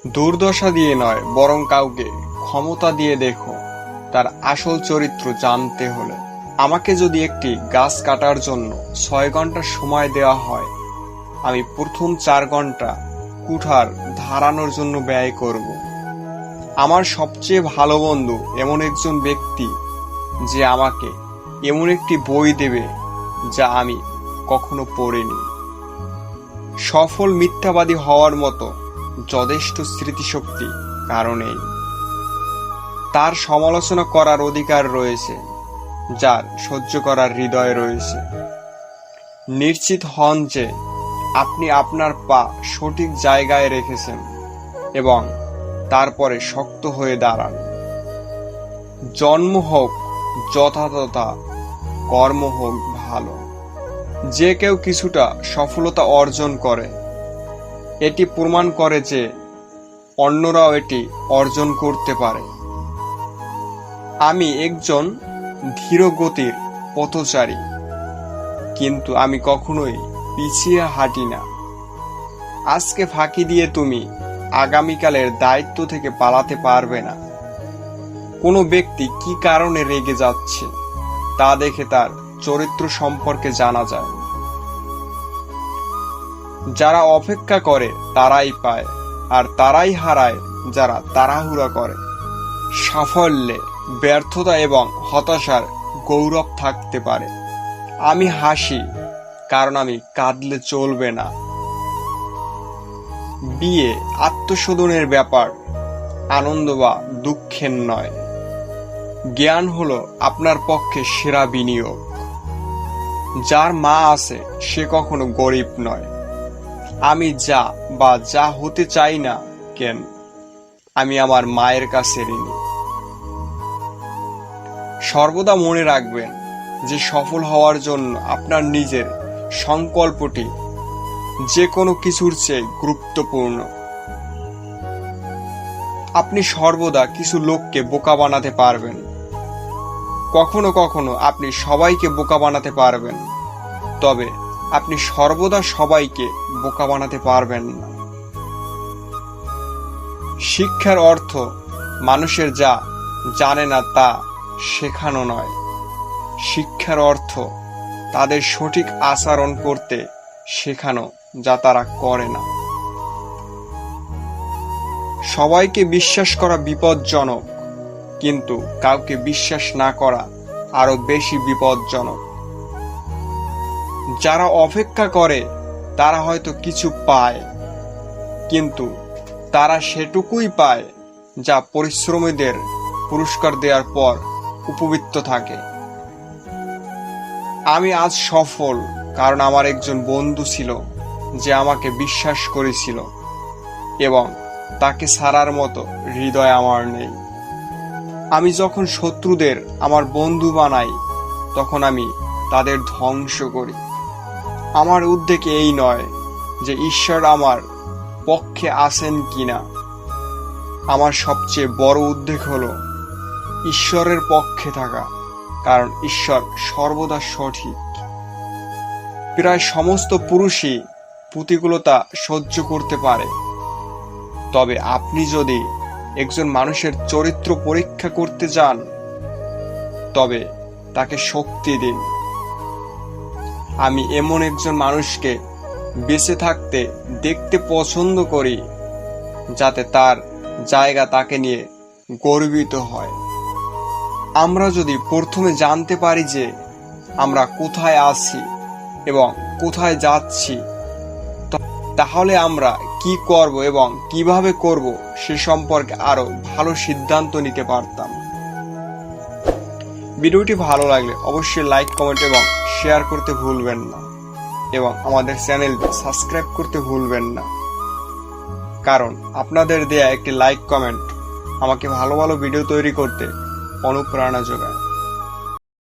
দুর্দশা দিয়ে নয়, বরং কাউকে ক্ষমতা দিয়ে দেখো তার আসল চরিত্র জানতে হলে। আমাকে যদি একটি গাছ কাটার জন্য 6 ঘন্টা সময় দেওয়া হয়, আমি প্রথম 4 ঘন্টা কুঠার ধারানোর জন্য ব্যয় করব। আমার সবচেয়ে ভালো বন্ধু এমন একজন ব্যক্তি যে আমাকে এমন একটি বই দেবে যা আমি কখনো পড়িনি। সফল মিথ্যাবাদী হওয়ার মতো যথেষ্ট স্মৃতিশক্তি কারণেই তার সমালোচনা করার অধিকার রয়েছে, যার সহ্য করার হৃদয় রয়েছে। নিশ্চিত হন যে আপনি আপনার পা সঠিক জায়গায় রেখেছেন এবং তারপরে শক্ত হয়ে দাঁড়ান। জন্ম হোক যথাযথা, কর্ম হোক ভালো। যে কেউ কিছুটা সফলতা অর্জন করে, এটি প্রমাণ করে যে অন্যরাও এটি অর্জন করতে পারে। আমি একজন ধীরগতির পথচারী, কিন্তু আমি কখনোই পিছিয়ে হাঁটি না। আজকে ফাঁকি দিয়ে তুমি আগামীকালের দায়িত্ব থেকে পালাতে পারবে না। কোনো ব্যক্তি কি কারণে রেগে যাচ্ছে তা দেখে তার চরিত্র সম্পর্কে জানা যায়। যারা অপেক্ষা করে তারাই পায়, আর তারাই হারায় যারা তাড়াহুড়া করে। সাফল্যে ব্যর্থতা এবং হতাশার গৌরব থাকতে পারে। আমি হাসি কারণ আমি কাঁদলে চলবে না। বিয়ে আত্মশোধনের ব্যাপার, আনন্দ বা দুঃখের নয়। জ্ঞান হলো আপনার পক্ষে সেরা বিনিয়োগ। যার মা আছে সে কখনো গরিব নয়। আমি যা হতে চাই না কেন, আমি আমার মায়ের কাছে ঋণী। সর্বদা মনে রাখবেন যে সফল হওয়ার জন্য আপনার নিজের সংকল্পটি যে কোনো কিছুর চেয়ে গুরুত্বপূর্ণ। আপনি সর্বদা কিছু লোককে বোকা বানাতে পারবেন, কখনো কখনো আপনি সবাইকে বোকা বানাতে পারবেন, তবে আপনি সর্বদা সবাইকে বোকা বানাতে পারবেন না। শিক্ষার অর্থ মানুষের যা জানে না তা শেখানো নয়। শিক্ষার অর্থ তাদের সঠিক আচরণ করতে শেখানো, যা তারা করে না। সবাইকে বিশ্বাস করা বিপজ্জনক, কিন্তু কাউকে বিশ্বাস না করা আরো বেশি বিপজ্জনক। যারা অপেক্ষা করে তারা হয়তো কিছু পায়, কিন্তু তারা সেটুকুই পায় যা পরিশ্রমীদের পুরস্কার দেওয়ার পর উপবৃত্ত থাকে। আমি আজ সফল কারণ আমার একজন বন্ধু ছিল যে আমাকে বিশ্বাস করেছিল, এবং তাকে ছাড়ার মতো হৃদয় আমার নেই। আমি যখন শত্রুদের আমার বন্ধু বানাই, তখন আমি তাদের ধ্বংস করি। আমার উদ্বেগ এই নয় যে ঈশ্বর আমার পক্ষে আছেন কিনা। আমার সবচেয়ে বড় উদ্বেগ হলো ঈশ্বরের পক্ষে থাকা, কারণ ঈশ্বর সর্বদা সঠিক। প্রায় সমস্ত পুরুষই প্রতিকূলতা সহ্য করতে পারে, তবে আপনি যদি একজন মানুষের চরিত্র পরীক্ষা করতে যান, তবে তাকে শক্তি দিন। আমি এমন একজন মানুষকে বেঁচে থাকতে দেখতে পছন্দ করি, যাতে তার জায়গা তাকে নিয়ে গর্বিত হয়। আমরা যদি প্রথমে জানতে পারি যে আমরা কোথায় আছি এবং কোথায় যাচ্ছি, তাহলে আমরা কি করব এবং কিভাবে করব সে সম্পর্কে আরো ভালো সিদ্ধান্ত নিতে পারতাম। ভিডিওটি ভালো লাগলে অবশ্যই লাইক, কমেন্ট এবং শেয়ার করতে ভুলবেন না, এবং আমাদের চ্যানেল সাবস্ক্রাইব করতে ভুলবেন না, কারণ আপনাদের দেয়া একটি লাইক, কমেন্ট আমাকে ভালো ভালো ভিডিও তৈরি করতে অনুপ্রেরণা যোগায়।